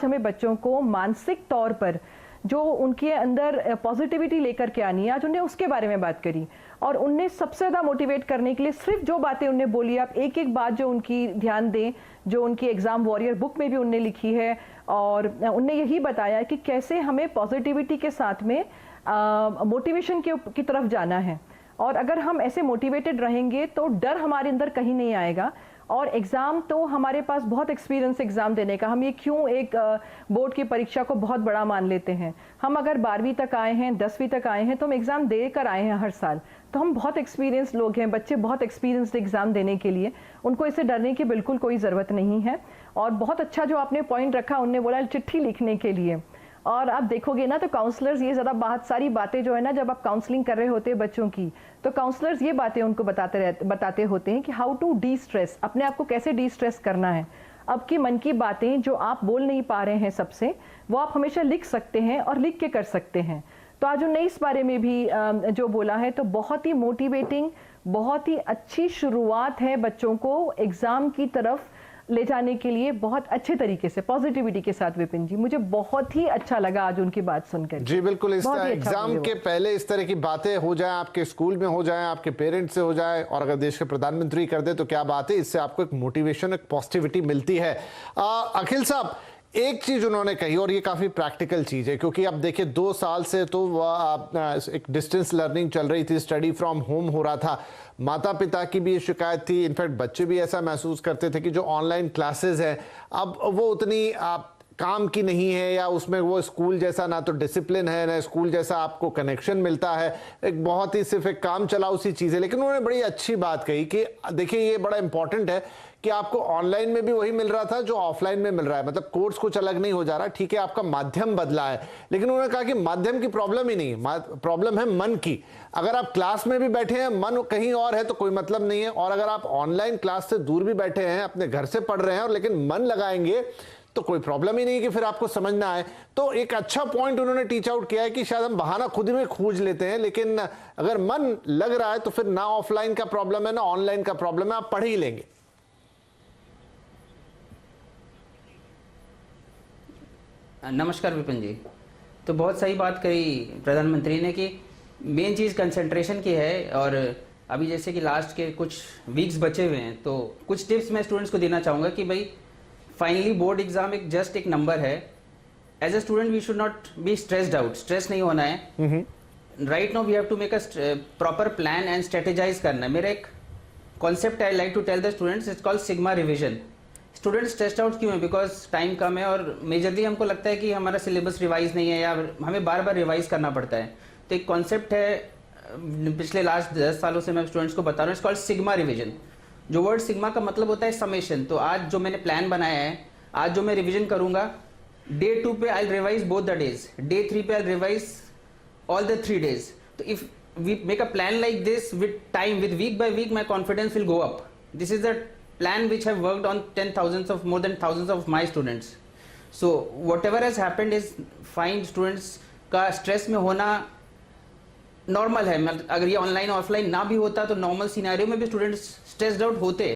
हमें बच्चों को मानसिक तौर पर जो उनके अंदर पॉजिटिविटी लेकर के आनी है, आज उन्हें उसके बारे में बात करी। और उनने सबसे ज़्यादा मोटिवेट करने के लिए सिर्फ जो बातें उनने बोली, आप एक एक बात जो उनकी ध्यान दें, जो उनकी एग्ज़ाम वॉरियर बुक में भी उनने लिखी है। और उनने यही बताया कि कैसे हमें पॉजिटिविटी के साथ में मोटिवेशन की तरफ जाना है। और अगर हम ऐसे मोटिवेटेड रहेंगे तो डर हमारे अंदर कहीं नहीं आएगा। और एग्ज़ाम तो हमारे पास बहुत एक्सपीरियंस एग्ज़ाम देने का, हम ये क्यों एक बोर्ड की परीक्षा को बहुत बड़ा मान लेते हैं। हम अगर 12वीं तक आए हैं, 10वीं तक आए हैं, तो हम एग्ज़ाम दे कर आए हैं हर साल, तो हम बहुत एक्सपीरियंस लोग हैं। बच्चे बहुत एक्सपीरियंस्ड एग्ज़ाम देने के लिए, उनको इससे डरने की बिल्कुल कोई ज़रूरत नहीं है। और बहुत अच्छा जो आपने पॉइंट रखा, उनने बोला चिट्ठी लिखने के लिए। और आप देखोगे ना तो काउंसलर्स ये ज़्यादा बहुत सारी बातें जो है ना, जब आप काउंसलिंग कर रहे होते हैं बच्चों की, तो काउंसलर्स ये बातें उनको बताते होते हैं कि हाउ टू डी स्ट्रेस, अपने आप को कैसे डी स्ट्रेस करना है। अब की मन की बातें जो आप बोल नहीं पा रहे हैं सबसे, वो आप हमेशा लिख सकते हैं और लिख के कर सकते हैं। तो आज उन्होंने इस बारे में भी जो बोला है, तो बहुत ही मोटिवेटिंग, बहुत ही अच्छी शुरुआत है बच्चों को एग्ज़ाम की तरफ ले जाने के लिए, बहुत अच्छे तरीके से पॉजिटिविटी के साथ। विपिन जी, मुझे बहुत ही अच्छा लगा आज उनकी बात सुनकर। जी बिल्कुल, इस एग्जाम अच्छा के पहले इस तरह की बातें हो जाएं, आपके स्कूल में हो जाएं, आपके पेरेंट्स से हो जाए, और अगर देश के प्रधानमंत्री कर दे तो क्या बात है। इससे आपको एक मोटिवेशन, एक पॉजिटिविटी मिलती है। अखिल साहब, एक चीज उन्होंने कही और ये काफी प्रैक्टिकल चीज है, क्योंकि अब देखिए 2 साल से तो एक डिस्टेंस लर्निंग चल रही थी, स्टडी फ्रॉम होम हो रहा था। माता पिता की भी शिकायत थी, इनफैक्ट बच्चे भी ऐसा महसूस करते थे कि जो ऑनलाइन क्लासेस है अब वो उतनी काम की नहीं है, या उसमें वो स्कूल जैसा ना तो डिसिप्लिन है, ना स्कूल जैसा आपको कनेक्शन मिलता है। एक बहुत ही सिर्फ एक काम चलाऊ सी चीज़ है। लेकिन उन्होंने बड़ी अच्छी बात कही कि देखिए ये बड़ा इंपॉर्टेंट है कि आपको ऑनलाइन में भी वही मिल रहा था जो ऑफलाइन में मिल रहा है, मतलब कोर्स कुछ अलग नहीं हो जा रहा। ठीक है, आपका माध्यम बदला है, लेकिन उन्होंने कहा कि माध्यम की प्रॉब्लम ही नहीं, प्रॉब्लम है मन की। अगर आप क्लास में भी बैठे हैं, मन कहीं और है, तो कोई मतलब नहीं है। और अगर आप ऑनलाइन क्लास से दूर भी बैठे हैं, अपने घर से पढ़ रहे हैं, और लेकिन मन लगाएंगे तो कोई प्रॉब्लम ही नहीं कि फिर आपको समझना है। तो एक अच्छा पॉइंट उन्होंने टीच आउट किया है कि शायद हम बहाना खुद ही में खोज लेते हैं, लेकिन अगर मन लग रहा है तो फिर ना ऑफलाइन का प्रॉब्लम है ना ऑनलाइन का प्रॉब्लम है, आप पढ़ ही लेंगे। नमस्कार विपिन जी, तो बहुत सही बात कही प्रधानमंत्री ने कि मेन चीज़ कंसंट्रेशन की है। और अभी जैसे कि लास्ट के कुछ वीक्स बचे हुए हैं, तो कुछ टिप्स मैं स्टूडेंट्स को देना चाहूँगा कि भाई फाइनली बोर्ड एग्जाम जस्ट एक नंबर है। As a student we should not be stressed out, stress नहीं होना है। Right now we have to make a proper plan and strategize करना है। मेरा एक concept I like to tell the students, it's called sigma revision. Students stressed out क्यों है? Because time कम है और मेजरली हमको लगता है कि हमारा सिलेबस रिवाइज नहीं है या हमें बार बार रिवाइज करना पड़ता है। तो एक कॉन्सेप्ट है, पिछले लास्ट 10 सालों से मैं स्टूडेंट्स को बता रहा हूँ, इट्स कॉल्ड सिग्मा रिविजन। जो वर्ड सिग्मा का मतलब होता है समेशन। तो आज जो मैंने प्लान बनाया है, आज जो मैं रिवीजन करूंगा, डे 2 पे I revise both the days, day 3 पे I revise all the 3 days. तो if we make a plan like this with time, with week by week, my confidence will go up. This is the plan which have worked on more than thousands of my students. So whatever has happened is fine. Students का stress में होना normal है। अगर ये online offline ना भी होता तो normal scenario में भी students stressed out होते।